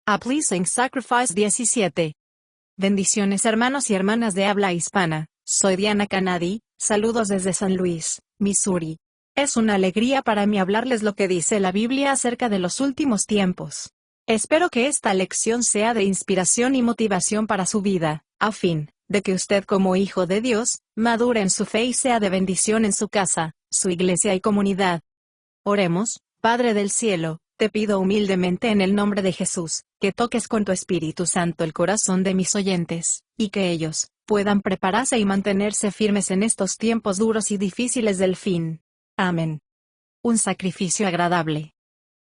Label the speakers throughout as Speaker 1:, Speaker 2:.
Speaker 1: A Pleasing Sacrifice 17. Bendiciones hermanos y hermanas de habla hispana, soy Diana Canadi, saludos desde San Luis, Missouri. Es una alegría para mí hablarles lo que dice la Biblia acerca de los últimos tiempos. Espero que esta lección sea de inspiración y motivación para su vida, a fin de que usted como hijo de Dios, madure en su fe y sea de bendición en su casa, su iglesia y comunidad. Oremos. Padre del cielo, te pido humildemente en el nombre de Jesús, que toques con tu Espíritu Santo el corazón de mis oyentes, y que ellos puedan prepararse y mantenerse firmes en estos tiempos duros y difíciles del fin. Amén. Un sacrificio agradable.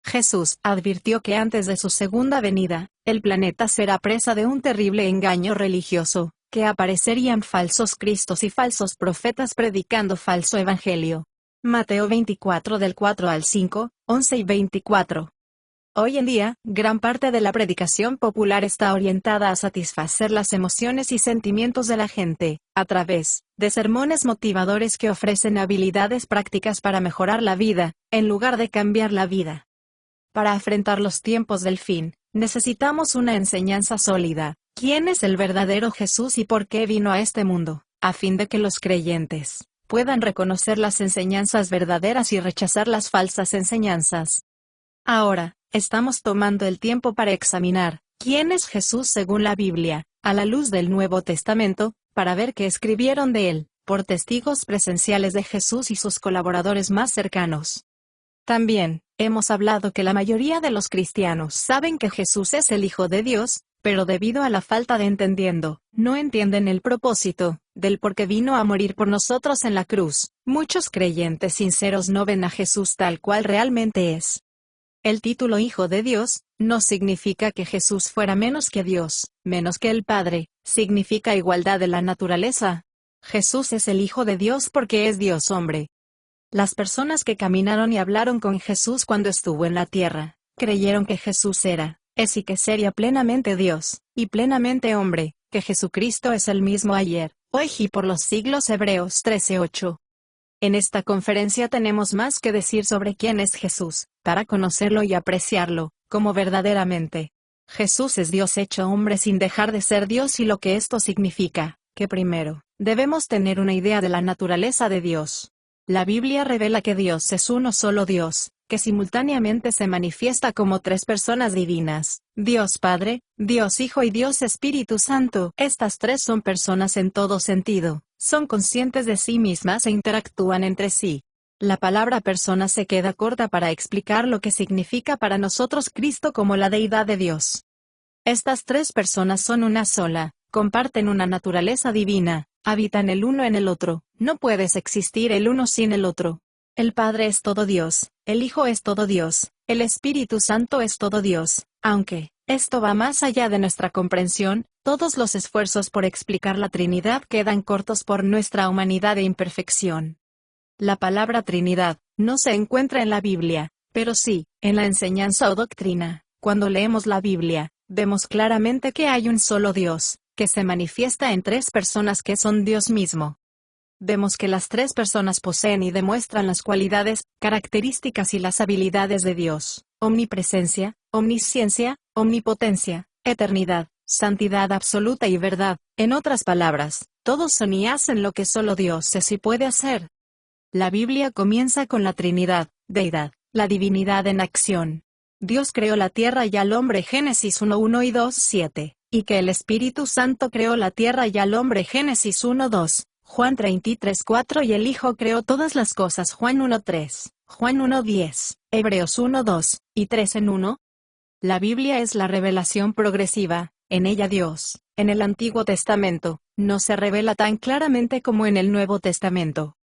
Speaker 1: Jesús advirtió que antes de su segunda venida, el planeta será presa de un terrible engaño religioso, que aparecerían falsos cristos y falsos profetas predicando falso evangelio. Mateo 24 del 4 al 5, 11 y 24. Hoy en día, gran parte de la predicación popular está orientada a satisfacer las emociones y sentimientos de la gente, a través de sermones motivadores que ofrecen habilidades prácticas para mejorar la vida, en lugar de cambiar la vida. Para afrontar los tiempos del fin, necesitamos una enseñanza sólida. ¿Quién es el verdadero Jesús y por qué vino a este mundo? A fin de que los creyentes puedan reconocer las enseñanzas verdaderas y rechazar las falsas enseñanzas. Ahora, estamos tomando el tiempo para examinar quién es Jesús según la Biblia, a la luz del Nuevo Testamento, para ver qué escribieron de él, por testigos presenciales de Jesús y sus colaboradores más cercanos. También, hemos hablado que la mayoría de los cristianos saben que Jesús es el Hijo de Dios, pero debido a la falta de entendiendo, no entienden el propósito del por qué vino a morir por nosotros en la cruz. Muchos creyentes sinceros no ven a Jesús tal cual realmente es. El título Hijo de Dios no significa que Jesús fuera menos que Dios, menos que el Padre, significa igualdad de la naturaleza. Jesús es el Hijo de Dios porque es Dios hombre. Las personas que caminaron y hablaron con Jesús cuando estuvo en la tierra, creyeron que Jesús es y que sería plenamente Dios, y plenamente hombre, que Jesucristo es el mismo ayer, hoy y por los siglos. Hebreos 13:8. En esta conferencia tenemos más que decir sobre quién es Jesús, para conocerlo y apreciarlo, como verdaderamente. Jesús es Dios hecho hombre sin dejar de ser Dios, y lo que esto significa, que primero, debemos tener una idea de la naturaleza de Dios. La Biblia revela que Dios es uno solo Dios, que simultáneamente se manifiesta como tres personas divinas, Dios Padre, Dios Hijo y Dios Espíritu Santo. Estas tres son personas en todo sentido, son conscientes de sí mismas e interactúan entre sí. La palabra persona se queda corta para explicar lo que significa para nosotros Cristo como la deidad de Dios. Estas tres personas son una sola, comparten una naturaleza divina, habitan el uno en el otro, no puedes existir el uno sin el otro. El Padre es todo Dios, el Hijo es todo Dios, el Espíritu Santo es todo Dios. Aunque esto va más allá de nuestra comprensión, todos los esfuerzos por explicar la Trinidad quedan cortos por nuestra humanidad e imperfección. La palabra Trinidad no se encuentra en la Biblia, pero sí en la enseñanza o doctrina. Cuando leemos la Biblia, vemos claramente que hay un solo Dios, que se manifiesta en tres personas que son Dios mismo. Vemos que las tres personas poseen y demuestran las cualidades, características y las habilidades de Dios: omnipresencia, omnisciencia, omnipotencia, eternidad, santidad absoluta y verdad. En otras palabras, todos son y hacen lo que solo Dios es y puede hacer. La Biblia comienza con la Trinidad, deidad, la divinidad en acción. Dios creó la tierra y al hombre, Génesis 1:1 y 2:7, y que el Espíritu Santo creó la tierra y al hombre, Génesis 1:2. Juan 33:4 y el Hijo creó todas las cosas, Juan 1:3, Juan 1:10, Hebreos 1:2, y 3:1. La Biblia es la revelación progresiva. En ella Dios, en el Antiguo Testamento, no se revela tan claramente como en el Nuevo Testamento.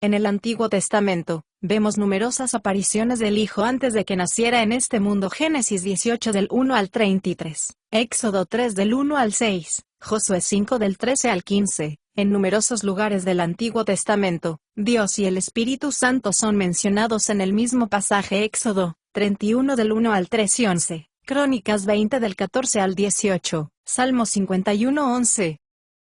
Speaker 1: En el Antiguo Testamento, vemos numerosas apariciones del Hijo antes de que naciera en este mundo. Génesis 18 del 1 al 33, Éxodo 3 del 1 al 6, Josué 5 del 13 al 15. En numerosos lugares del Antiguo Testamento, Dios y el Espíritu Santo son mencionados en el mismo pasaje. Éxodo 31 del 1 al 3 y 11, Crónicas 20 del 14 al 18, Salmo 51:11.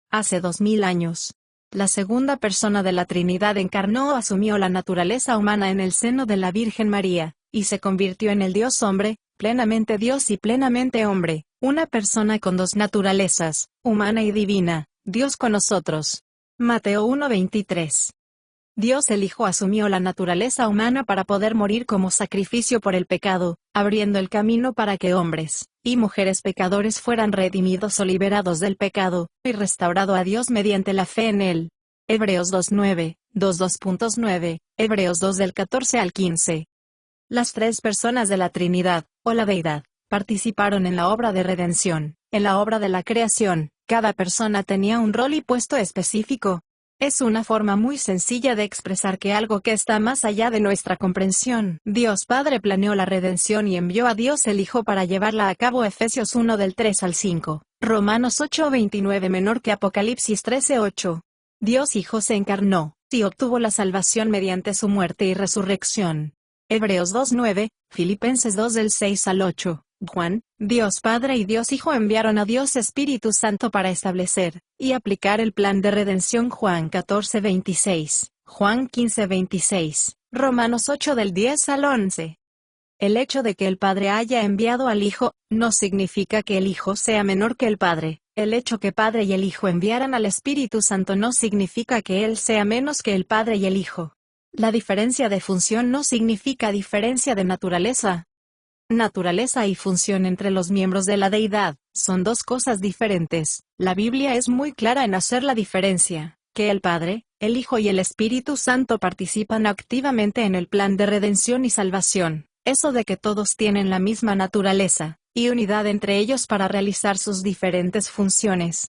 Speaker 1: Hace 2000 años, la segunda persona de la Trinidad encarnó o asumió la naturaleza humana en el seno de la Virgen María, y se convirtió en el Dios hombre, plenamente Dios y plenamente hombre, una persona con dos naturalezas, humana y divina, Dios con nosotros. Mateo 1:23. Dios el Hijo asumió la naturaleza humana para poder morir como sacrificio por el pecado, abriendo el camino para que hombres y mujeres pecadores fueran redimidos o liberados del pecado, y restaurado a Dios mediante la fe en Él. Hebreos 2:9, 2:2.9, Hebreos 2 del 14 al 15. Las tres personas de la Trinidad, o la Deidad, participaron en la obra de redención, en la obra de la creación. Cada persona tenía un rol y puesto específico. Es una forma muy sencilla de expresar que algo que está más allá de nuestra comprensión. Dios Padre planeó la redención y envió a Dios el Hijo para llevarla a cabo. Efesios 1 del 3 al 5, Romanos 8:29 menor que Apocalipsis 13:8. Dios Hijo se encarnó, y obtuvo la salvación mediante su muerte y resurrección. Hebreos 2:9, Filipenses 2 del 6 al 8. Juan, Dios Padre y Dios Hijo enviaron a Dios Espíritu Santo para establecer y aplicar el plan de redención. Juan 14:26, Juan 15:26, Romanos 8 del 10 al 11. El hecho de que el Padre haya enviado al Hijo, no significa que el Hijo sea menor que el Padre. El hecho que Padre y el Hijo enviaran al Espíritu Santo no significa que Él sea menos que el Padre y el Hijo. La diferencia de función no significa diferencia de naturaleza. Naturaleza y función entre los miembros de la deidad son dos cosas diferentes. La Biblia es muy clara en hacer la diferencia, que el Padre, el Hijo y el Espíritu Santo participan activamente en el plan de redención y salvación. Eso de que todos tienen la misma naturaleza y unidad entre ellos para realizar sus diferentes funciones.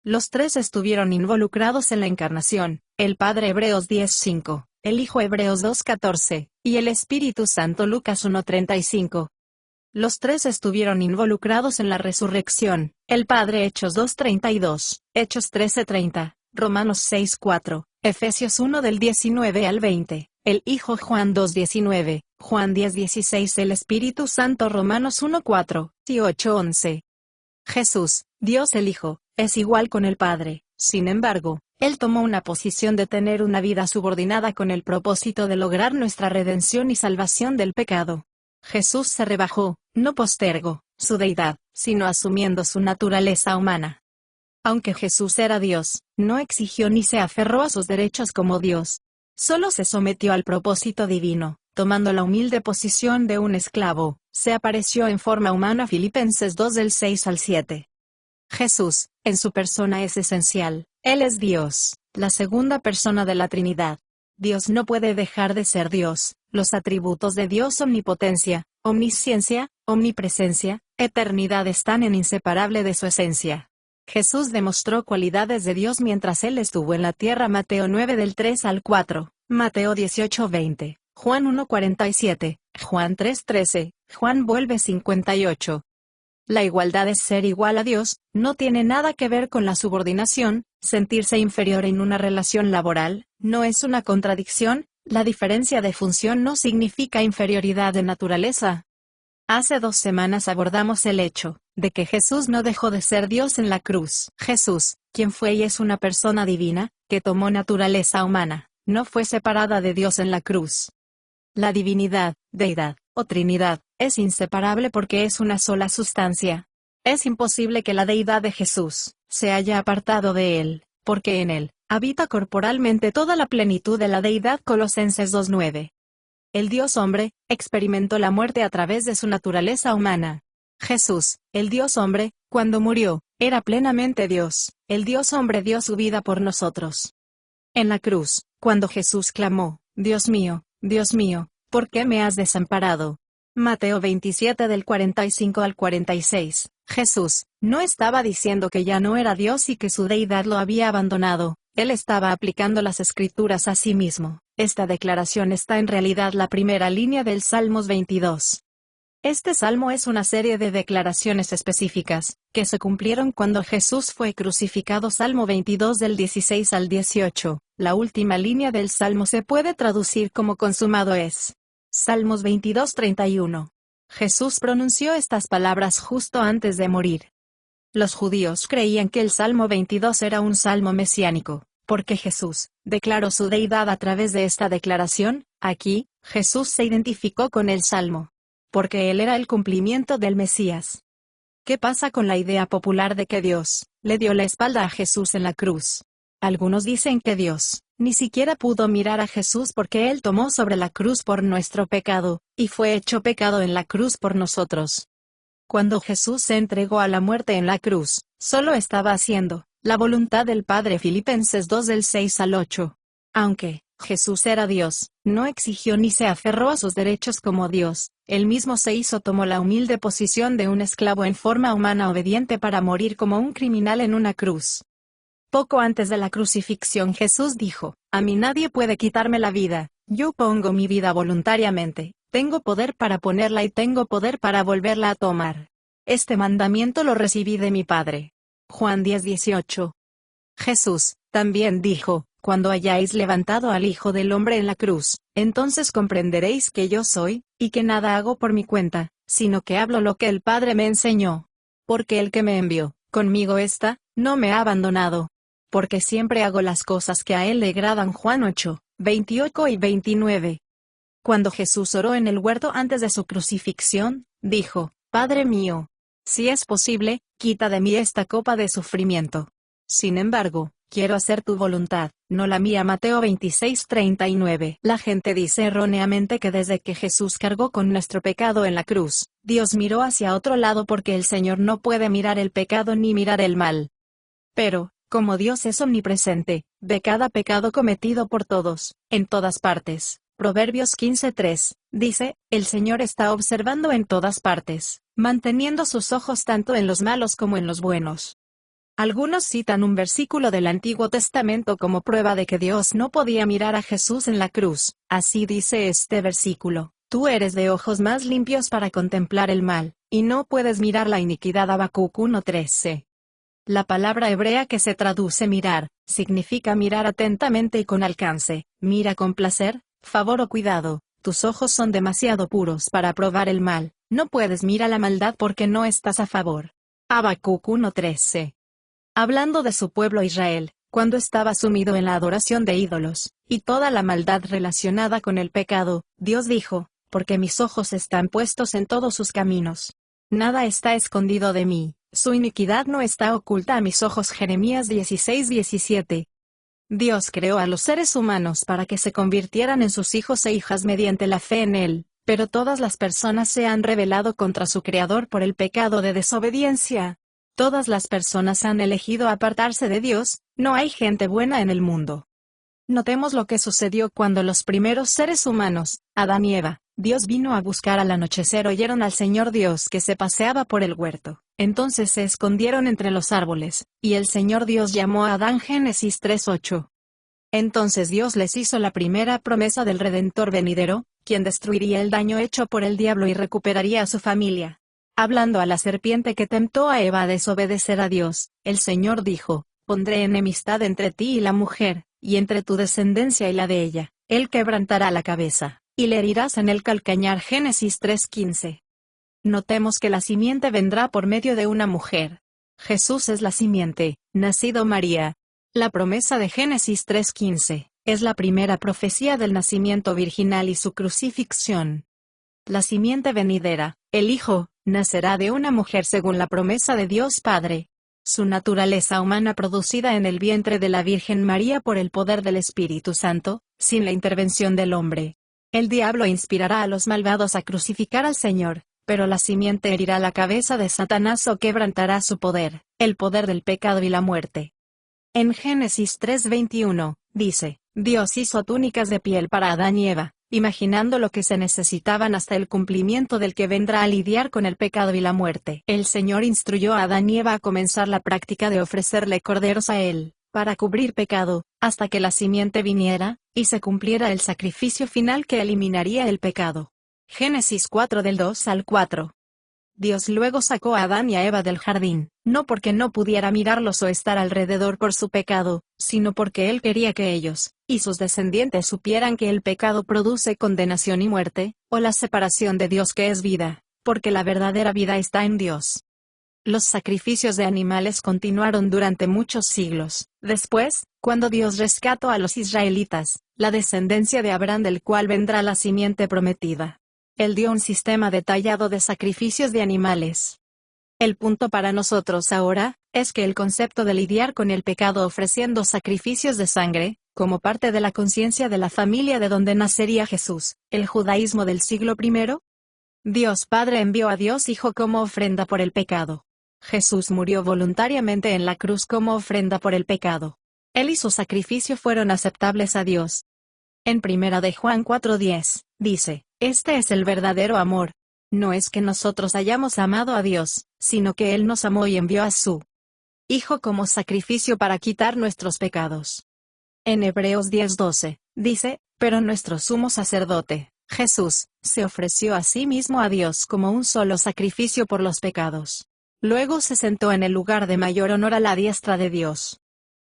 Speaker 1: Los tres estuvieron involucrados en la encarnación, el Padre Hebreos 10:5. El Hijo Hebreos 2:14, y el Espíritu Santo Lucas 1:35. Los tres estuvieron involucrados en la resurrección, el Padre Hechos 2:32, Hechos 13:30, Romanos 6:4, Efesios 1 del 19 al 20, el Hijo Juan 2:19, Juan 10:16, el Espíritu Santo Romanos 1:4 y 8:11. Jesús, Dios el Hijo, es igual con el Padre, sin embargo, Él tomó una posición de tener una vida subordinada con el propósito de lograr nuestra redención y salvación del pecado. Jesús se rebajó, no postergó, su deidad, sino asumiendo su naturaleza humana. Aunque Jesús era Dios, no exigió ni se aferró a sus derechos como Dios. Solo se sometió al propósito divino, tomando la humilde posición de un esclavo, se apareció en forma humana. Filipenses 2 del 6 al 7. Jesús, en su persona es esencial. Él es Dios, la segunda persona de la Trinidad. Dios no puede dejar de ser Dios. Los atributos de Dios: omnipotencia, omnisciencia, omnipresencia, eternidad están en inseparable de su esencia. Jesús demostró cualidades de Dios mientras Él estuvo en la tierra. Mateo 9 del 3 al 4, Mateo 18:20, Juan 1:47, Juan 3:13, Juan vuelve 58. La igualdad es ser igual a Dios, no tiene nada que ver con la subordinación. Sentirse inferior en una relación laboral, no es una contradicción. La diferencia de función no significa inferioridad de naturaleza. Hace 2 semanas abordamos el hecho de que Jesús no dejó de ser Dios en la cruz. Jesús, quien fue y es una persona divina, que tomó naturaleza humana, no fue separada de Dios en la cruz. La divinidad, deidad, o Trinidad, es inseparable porque es una sola sustancia. Es imposible que la deidad de Jesús se haya apartado de Él, porque en Él habita corporalmente toda la plenitud de la deidad. Colosenses 2:9. El Dios hombre experimentó la muerte a través de su naturaleza humana. Jesús, el Dios hombre, cuando murió, era plenamente Dios. El Dios hombre dio su vida por nosotros. En la cruz, cuando Jesús clamó: Dios mío, ¿por qué me has desamparado? Mateo 27 del 45 al 46. Jesús no estaba diciendo que ya no era Dios y que su deidad lo había abandonado. Él estaba aplicando las Escrituras a sí mismo. Esta declaración está en realidad la primera línea del Salmos 22. Este salmo es una serie de declaraciones específicas, que se cumplieron cuando Jesús fue crucificado. Salmo 22 del 16 al 18. La última línea del salmo se puede traducir como consumado es. Salmos 22:31. Jesús pronunció estas palabras justo antes de morir. Los judíos creían que el Salmo 22 era un salmo mesiánico, porque Jesús declaró su deidad a través de esta declaración: aquí, Jesús se identificó con el Salmo, porque él era el cumplimiento del Mesías. ¿Qué pasa con la idea popular de que Dios le dio la espalda a Jesús en la cruz? Algunos dicen que Dios ni siquiera pudo mirar a Jesús porque Él tomó sobre la cruz por nuestro pecado, y fue hecho pecado en la cruz por nosotros. Cuando Jesús se entregó a la muerte en la cruz, solo estaba haciendo la voluntad del Padre. Filipenses 2 del 6 al 8. Aunque Jesús era Dios, no exigió ni se aferró a sus derechos como Dios, Él mismo tomó la humilde posición de un esclavo en forma humana obediente para morir como un criminal en una cruz. Poco antes de la crucifixión Jesús dijo, a mí nadie puede quitarme la vida, yo pongo mi vida voluntariamente, tengo poder para ponerla y tengo poder para volverla a tomar. Este mandamiento lo recibí de mi Padre. Juan 10:18. Jesús también dijo, cuando hayáis levantado al Hijo del Hombre en la cruz, entonces comprenderéis que yo soy, y que nada hago por mi cuenta, sino que hablo lo que el Padre me enseñó. Porque el que me envió, conmigo está, no me ha abandonado. Porque siempre hago las cosas que a Él le agradan. Juan 8:28 y 29. Cuando Jesús oró en el huerto antes de su crucifixión, dijo, Padre mío, si es posible, quita de mí esta copa de sufrimiento. Sin embargo, quiero hacer tu voluntad, no la mía. Mateo 26:39. La gente dice erróneamente que desde que Jesús cargó con nuestro pecado en la cruz, Dios miró hacia otro lado porque el Señor no puede mirar el pecado ni mirar el mal. Pero, como Dios es omnipresente, ve cada pecado cometido por todos, en todas partes. Proverbios 15:3, dice, el Señor está observando en todas partes, manteniendo sus ojos tanto en los malos como en los buenos. Algunos citan un versículo del Antiguo Testamento como prueba de que Dios no podía mirar a Jesús en la cruz. Así dice este versículo, tú eres de ojos más limpios para contemplar el mal, y no puedes mirar la iniquidad. Habacuc 1:13. La palabra hebrea que se traduce mirar, significa mirar atentamente y con alcance, mira con placer, favor o cuidado. Tus ojos son demasiado puros para probar el mal, no puedes mirar la maldad porque no estás a favor. Habacuc 1:13. Hablando de su pueblo Israel, cuando estaba sumido en la adoración de ídolos, y toda la maldad relacionada con el pecado, Dios dijo, porque mis ojos están puestos en todos sus caminos. Nada está escondido de mí, su iniquidad no está oculta a mis ojos. Jeremías 16:17. Dios creó a los seres humanos para que se convirtieran en sus hijos e hijas mediante la fe en Él, pero todas las personas se han rebelado contra su Creador por el pecado de desobediencia. Todas las personas han elegido apartarse de Dios, no hay gente buena en el mundo. Notemos lo que sucedió cuando los primeros seres humanos, Adán y Eva, Dios vino a buscar al anochecer, oyeron al Señor Dios que se paseaba por el huerto, entonces se escondieron entre los árboles, y el Señor Dios llamó a Adán. Génesis 3:8. Entonces Dios les hizo la primera promesa del Redentor venidero, quien destruiría el daño hecho por el diablo y recuperaría a su familia. Hablando a la serpiente que tentó a Eva a desobedecer a Dios, el Señor dijo, pondré enemistad entre ti y la mujer, y entre tu descendencia y la de ella, él quebrantará la cabeza, y le herirás en el calcañar. Génesis 3:15. Notemos que la simiente vendrá por medio de una mujer. Jesús es la simiente, nacido María. La promesa de Génesis 3:15, es la primera profecía del nacimiento virginal y su crucifixión. La simiente venidera, el Hijo, nacerá de una mujer según la promesa de Dios Padre. Su naturaleza humana producida en el vientre de la Virgen María por el poder del Espíritu Santo, sin la intervención del hombre. El diablo inspirará a los malvados a crucificar al Señor, pero la simiente herirá la cabeza de Satanás o quebrantará su poder, el poder del pecado y la muerte. En Génesis 3:21, dice, Dios hizo túnicas de piel para Adán y Eva, imaginando lo que se necesitaban hasta el cumplimiento del que vendrá a lidiar con el pecado y la muerte. El Señor instruyó a Adán y Eva a comenzar la práctica de ofrecerle corderos a Él, para cubrir pecado, hasta que la simiente viniera, y se cumpliera el sacrificio final que eliminaría el pecado. Génesis 4 del 2 al 4. Dios luego sacó a Adán y a Eva del jardín, no porque no pudiera mirarlos o estar alrededor por su pecado, sino porque Él quería que ellos, y sus descendientes supieran que el pecado produce condenación y muerte, o la separación de Dios que es vida, porque la verdadera vida está en Dios. Los sacrificios de animales continuaron durante muchos siglos. Después, cuando Dios rescató a los israelitas, la descendencia de Abraham del cual vendrá la simiente prometida, Él dio un sistema detallado de sacrificios de animales. El punto para nosotros ahora, es que el concepto de lidiar con el pecado ofreciendo sacrificios de sangre, como parte de la conciencia de la familia de donde nacería Jesús, el judaísmo del siglo I. Dios Padre envió a Dios Hijo como ofrenda por el pecado. Jesús murió voluntariamente en la cruz como ofrenda por el pecado. Él y su sacrificio fueron aceptables a Dios. En 1 de Juan 4:10, dice, este es el verdadero amor. No es que nosotros hayamos amado a Dios, sino que Él nos amó y envió a su Hijo como sacrificio para quitar nuestros pecados. En Hebreos 10:12, dice, pero nuestro sumo sacerdote, Jesús, se ofreció a sí mismo a Dios como un solo sacrificio por los pecados. Luego se sentó en el lugar de mayor honor a la diestra de Dios.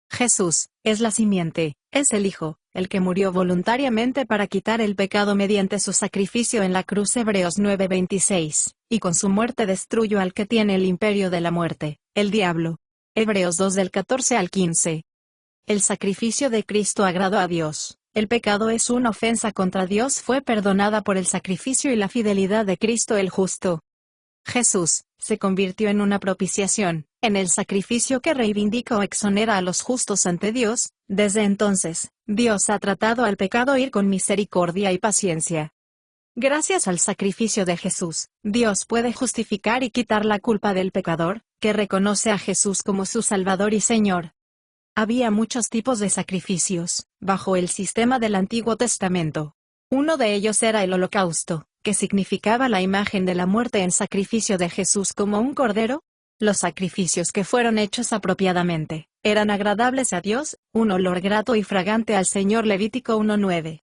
Speaker 1: Jesús, es la simiente, es el Hijo, el que murió voluntariamente para quitar el pecado mediante su sacrificio en la cruz. Hebreos 9:26, y con su muerte destruyó al que tiene el imperio de la muerte, el diablo. Hebreos 2 del 14 al 15. El sacrificio de Cristo agradó a Dios. El pecado es una ofensa contra Dios, fue perdonada por el sacrificio y la fidelidad de Cristo el justo. Jesús se convirtió en una propiciación, en el sacrificio que reivindica o exonera a los justos ante Dios. Desde entonces, Dios ha tratado al pecado ir con misericordia y paciencia. Gracias al sacrificio de Jesús, Dios puede justificar y quitar la culpa del pecador, que reconoce a Jesús como su Salvador y Señor. Había muchos tipos de sacrificios, bajo el sistema del Antiguo Testamento. Uno de ellos era el holocausto, que significaba la imagen de la muerte en sacrificio de Jesús como un cordero. Los sacrificios que fueron hechos apropiadamente, eran agradables a Dios, un olor grato y fragante al Señor. Levítico 1:9.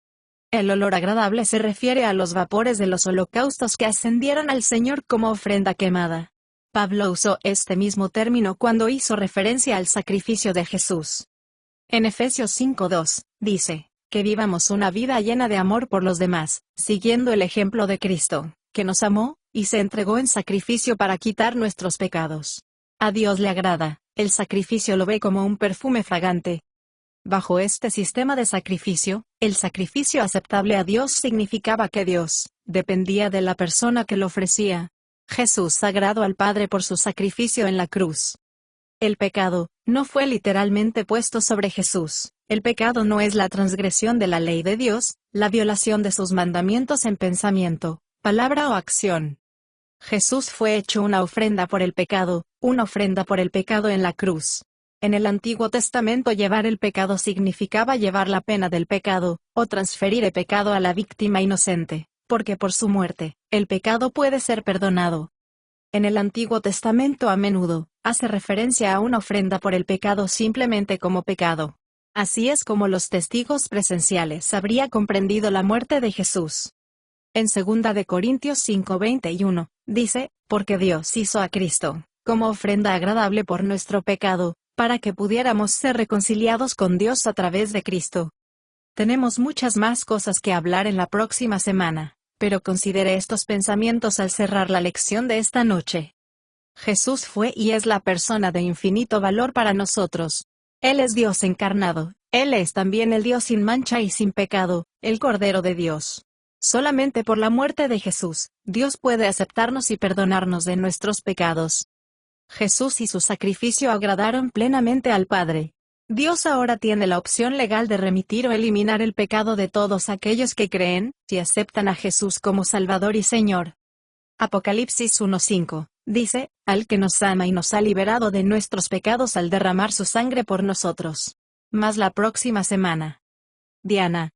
Speaker 1: El olor agradable se refiere a los vapores de los holocaustos que ascendieron al Señor como ofrenda quemada. Pablo usó este mismo término cuando hizo referencia al sacrificio de Jesús. En Efesios 5:2, dice, que vivamos una vida llena de amor por los demás, siguiendo el ejemplo de Cristo, que nos amó, y se entregó en sacrificio para quitar nuestros pecados. A Dios le agrada, el sacrificio lo ve como un perfume fragante. Bajo este sistema de sacrificio, el sacrificio aceptable a Dios significaba que Dios dependía de la persona que lo ofrecía. Jesús agradó al Padre por su sacrificio en la cruz. El pecado no fue literalmente puesto sobre Jesús. El pecado no es la transgresión de la ley de Dios, la violación de sus mandamientos en pensamiento, palabra o acción. Jesús fue hecho una ofrenda por el pecado, una ofrenda por el pecado en la cruz. En el Antiguo Testamento llevar el pecado significaba llevar la pena del pecado, o transferir el pecado a la víctima inocente, porque por su muerte, el pecado puede ser perdonado. En el Antiguo Testamento a menudo, hace referencia a una ofrenda por el pecado simplemente como pecado. Así es como los testigos presenciales habrían comprendido la muerte de Jesús. En 2 de Corintios 5:21, dice, porque Dios hizo a Cristo, como ofrenda agradable por nuestro pecado, para que pudiéramos ser reconciliados con Dios a través de Cristo. Tenemos muchas más cosas que hablar en la próxima semana, pero considere estos pensamientos al cerrar la lección de esta noche. Jesús fue y es la persona de infinito valor para nosotros. Él es Dios encarnado, Él es también el Dios sin mancha y sin pecado, el Cordero de Dios. Solamente por la muerte de Jesús, Dios puede aceptarnos y perdonarnos de nuestros pecados. Jesús y su sacrificio agradaron plenamente al Padre. Dios ahora tiene la opción legal de remitir o eliminar el pecado de todos aquellos que creen, y aceptan a Jesús como Salvador y Señor. Apocalipsis 1:5, dice, al que nos ama y nos ha liberado de nuestros pecados al derramar su sangre por nosotros. Más la próxima semana. Diana.